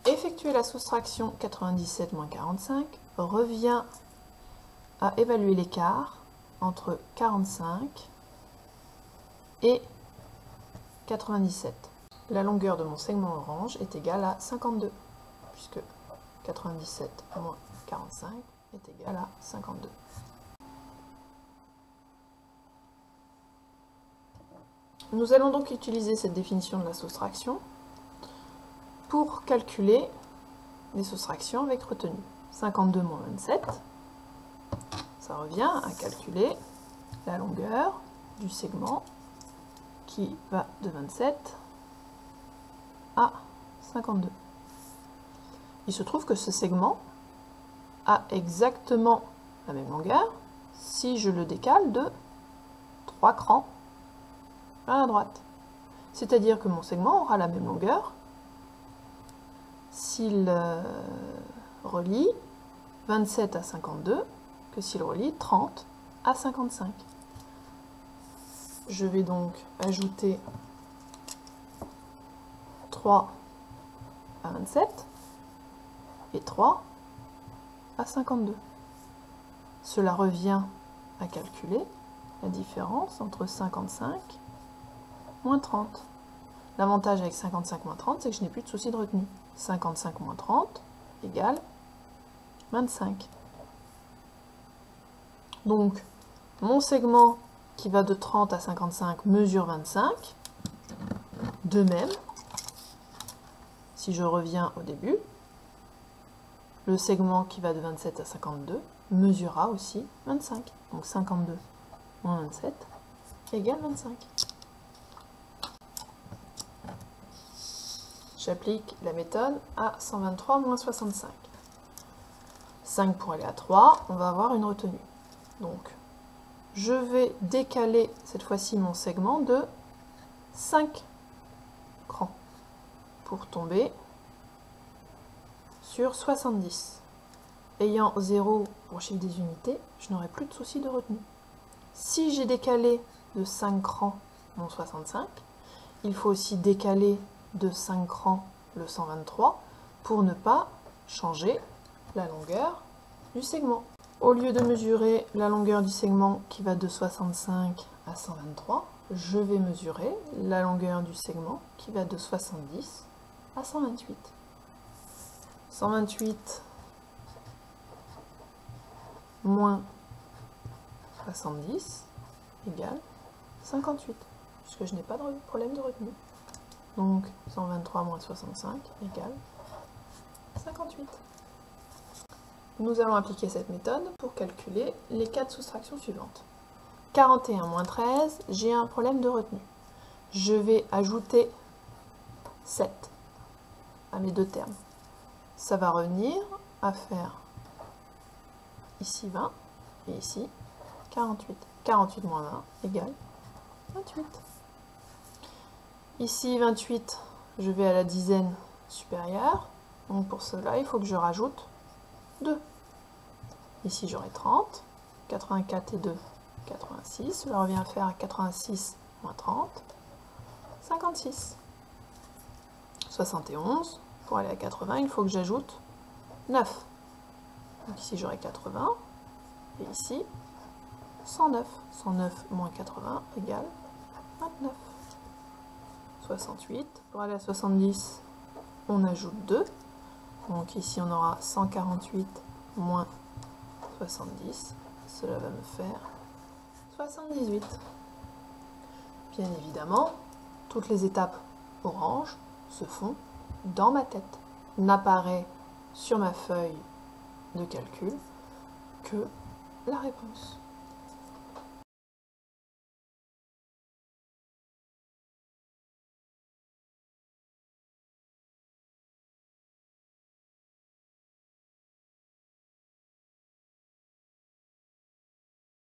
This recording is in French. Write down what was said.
effectuer la soustraction 97 moins 45 revient à évaluer l'écart entre 45 et 97. La longueur de mon segment orange est égale à 52, puisque 97 moins 45 est égal à 52. Nous allons donc utiliser cette définition de la soustraction pour calculer les soustractions avec retenue. 52 moins 27, ça revient à calculer la longueur du segment qui va de 27 à 52. Il se trouve que ce segment a exactement la même longueur si je le décale de 3 crans à la droite. C'est-à-dire que mon segment aura la même longueur s'il relie 27 à 52 que s'il relie 30 à 55. Je vais donc ajouter 3 à 27 et 3 à 52. Cela revient à calculer la différence entre 55 moins 30. L'avantage avec 55 moins 30, c'est que je n'ai plus de souci de retenue. 55 moins 30 égale 25. Donc, mon segment qui va de 30 à 55 mesure 25. De même, si je reviens au début, le segment qui va de 27 à 52 mesurera aussi 25. Donc 52 moins 27 égale 25. J'applique la méthode à 123 moins 65. 5 pour aller à 3, on va avoir une retenue. Donc, je vais décaler cette fois-ci mon segment de 5 crans pour tomber sur 70. Ayant 0 pour chiffre des unités, je n'aurai plus de souci de retenue. Si j'ai décalé de 5 crans mon 65, il faut aussi décaler de 5 crans le 123 pour ne pas changer la longueur du segment. Au lieu de mesurer la longueur du segment qui va de 65 à 123, je vais mesurer la longueur du segment qui va de 70 à 128. 128 moins 70 égale 58, puisque je n'ai pas de problème de retenue. Donc 123 moins 65 égale 58. Nous allons appliquer cette méthode pour calculer les cas de soustraction suivantes. 41 moins 13, j'ai un problème de retenue. Je vais ajouter 7 à mes deux termes. Ça va revenir à faire ici 20 et ici 48. 48 moins 20 égale 28. Ici 28, je vais à la dizaine supérieure. Donc pour cela, il faut que je rajoute 2. Ici j'aurai 30. 84 et 2, 86. Cela revient à faire 86 moins 30. 56. 71. Pour aller à 80, il faut que j'ajoute 9. Donc ici j'aurai 80. Et ici 109. 109 moins 80 égale 29. 68. Pour aller à 70, on ajoute 2. Donc ici on aura 148 moins 70. Cela va me faire 78. Bien évidemment, toutes les étapes orange se font dans ma tête. N'apparaît sur ma feuille de calcul que la réponse.